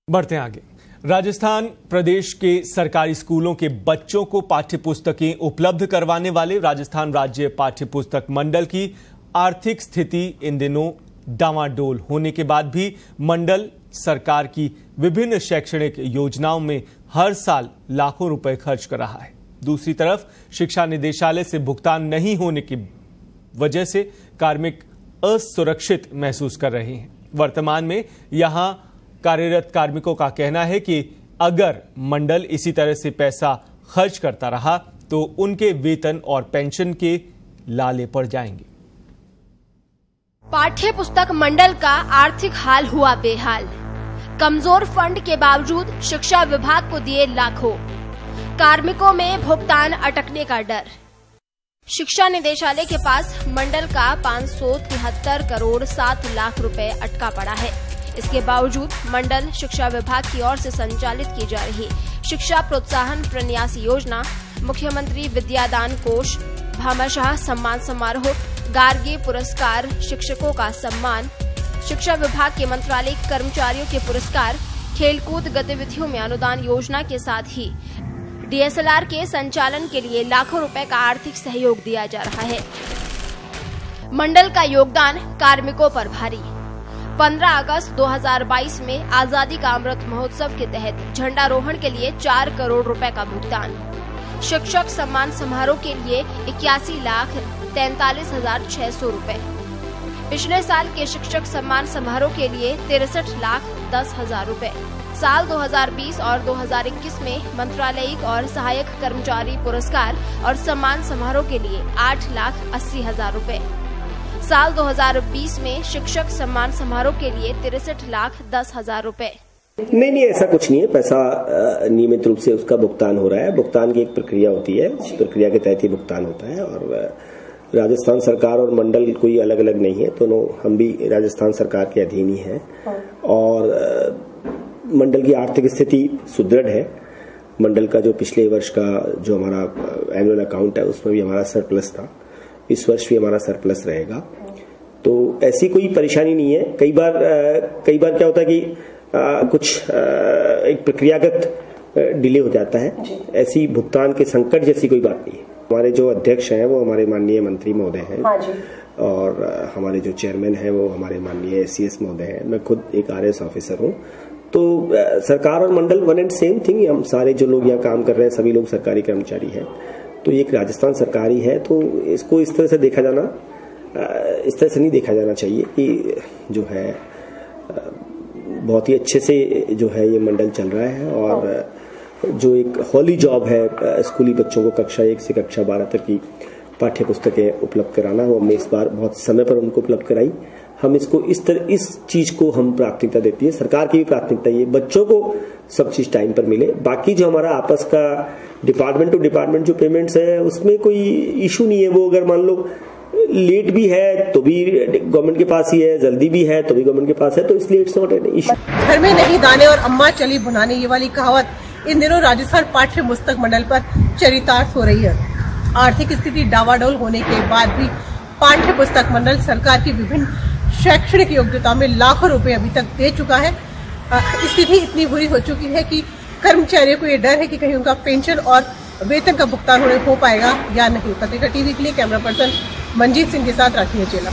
बढ़ते हैं आगे। राजस्थान प्रदेश के सरकारी स्कूलों के बच्चों को पाठ्य पुस्तकें उपलब्ध करवाने वाले राजस्थान राज्य पाठ्य पुस्तक मंडल की आर्थिक स्थिति इन दिनों डामाडोल होने के बाद भी मंडल सरकार की विभिन्न शैक्षणिक योजनाओं में हर साल लाखों रुपए खर्च कर रहा है। दूसरी तरफ शिक्षा निदेशालय से भुगतान नहीं होने की वजह से कार्मिक असुरक्षित महसूस कर रहे हैं। वर्तमान में यहां कार्यरत कार्मिकों का कहना है कि अगर मंडल इसी तरह से पैसा खर्च करता रहा तो उनके वेतन और पेंशन के लाले पड़ जाएंगे। पाठ्य पुस्तक मंडल का आर्थिक हाल हुआ बेहाल। कमजोर फंड के बावजूद शिक्षा विभाग को दिए लाखों, कार्मिकों में भुगतान अटकने का डर। शिक्षा निदेशालय के पास मंडल का 573 करोड़ 7 लाख रुपए अटका पड़ा है। इसके बावजूद मंडल शिक्षा विभाग की ओर से संचालित की जा रही शिक्षा प्रोत्साहन प्रन्यास योजना, मुख्यमंत्री विद्यादान कोष, भामाशाह सम्मान समारोह, गार्गी पुरस्कार, शिक्षकों का सम्मान, शिक्षा विभाग के मंत्रालय कर्मचारियों के पुरस्कार, खेलकूद गतिविधियों में अनुदान योजना के साथ ही डीएसएलआर के संचालन के लिए लाखों रुपए का आर्थिक सहयोग दिया जा रहा है। मंडल का योगदान कार्मिकों पर भारी। 15 अगस्त 2022 में आजादी का अमृत महोत्सव के तहत झंडारोहण के लिए 4 करोड़ रुपए का भुगतान। शिक्षक सम्मान समारोह के लिए 81,43,600 रुपए। पिछले साल के शिक्षक सम्मान समारोह के लिए 63,10,000 रुपए। साल 2020 और 2021 में मंत्रालयिक और सहायक कर्मचारी पुरस्कार और सम्मान समारोह के लिए 8,80,000 रुपए। साल 2020 में शिक्षक सम्मान समारोह के लिए 63,10,000 रुपए। नहीं, ऐसा कुछ नहीं है। पैसा नियमित रूप से उसका भुगतान हो रहा है। भुगतान की एक प्रक्रिया होती है, उस प्रक्रिया के तहत ही भुगतान होता है। और राजस्थान सरकार और मंडल कोई अलग अलग नहीं है, दोनों हम भी राजस्थान सरकार के अधीन ही हैं। और मंडल की आर्थिक स्थिति सुदृढ़ है। मंडल का जो पिछले वर्ष का जो हमारा एनुअल अकाउंट है उसमें भी हमारा सरप्लस था, इस वर्ष भी हमारा सरप्लस रहेगा। तो ऐसी कोई परेशानी नहीं है। कई बार क्या होता है कि कुछ एक प्रक्रियागत डिले हो जाता है। ऐसी भुगतान के संकट जैसी कोई बात नहीं है। हमारे जो अध्यक्ष हैं वो हमारे माननीय मंत्री महोदय हैं और हमारे जो चेयरमैन हैं वो हमारे माननीय एसीएस महोदय हैं। मैं खुद एक आरएस ऑफिसर हूँ। तो सरकार और मंडल वन एंड सेम थिंग। हम सारे जो लोग यहाँ काम कर रहे हैं सभी लोग सरकारी कर्मचारी हैं। तो ये एक राजस्थान सरकारी है, तो इसको इस तरह से देखा जाना, इस तरह से नहीं देखा जाना चाहिए कि जो है बहुत ही अच्छे से जो है ये मंडल चल रहा है। और जो एक हॉली जॉब है स्कूली बच्चों को कक्षा 1 से कक्षा 12 तक की पाठ्य पुस्तकें उपलब्ध कराना, वो हमने इस बार बहुत समय पर उनको उपलब्ध कराई। हम इसको इस चीज को हम प्राथमिकता देती है। सरकार की भी प्राथमिकता ये बच्चों को सब चीज टाइम पर मिले। बाकी जो हमारा आपस का डिपार्टमेंट टू डिपार्टमेंट जो पेमेंट्स है उसमें कोई इशू नहीं है। वो अगर मान लो लेट भी है तो भी गवर्नमेंट के पास ही है, जल्दी भी है तो भी गवर्नमेंट के पास है, तो इसलिए इट्स नॉट एन इशू। घर में नहीं दाने और अम्मा चली भुनाने, ये वाली कहावत इन दिनों राजस्थान पाठ्य पुस्तक मंडल पर चरितार्थ हो रही है। आर्थिक स्थिति डावाडोल होने के बाद भी पाठ्य पुस्तक मंडल सरकार की विभिन्न शैक्षणिक योग्यता में लाखों रुपए अभी तक दे चुका है। स्थिति इतनी बुरी हो चुकी है कि कर्मचारियों को ये डर है कि कहीं उनका पेंशन और वेतन का भुगतान हो पाएगा या नहीं। पत्रिका टीवी के लिए कैमरा पर्सन मंजीत सिंह के साथ राखी चेला।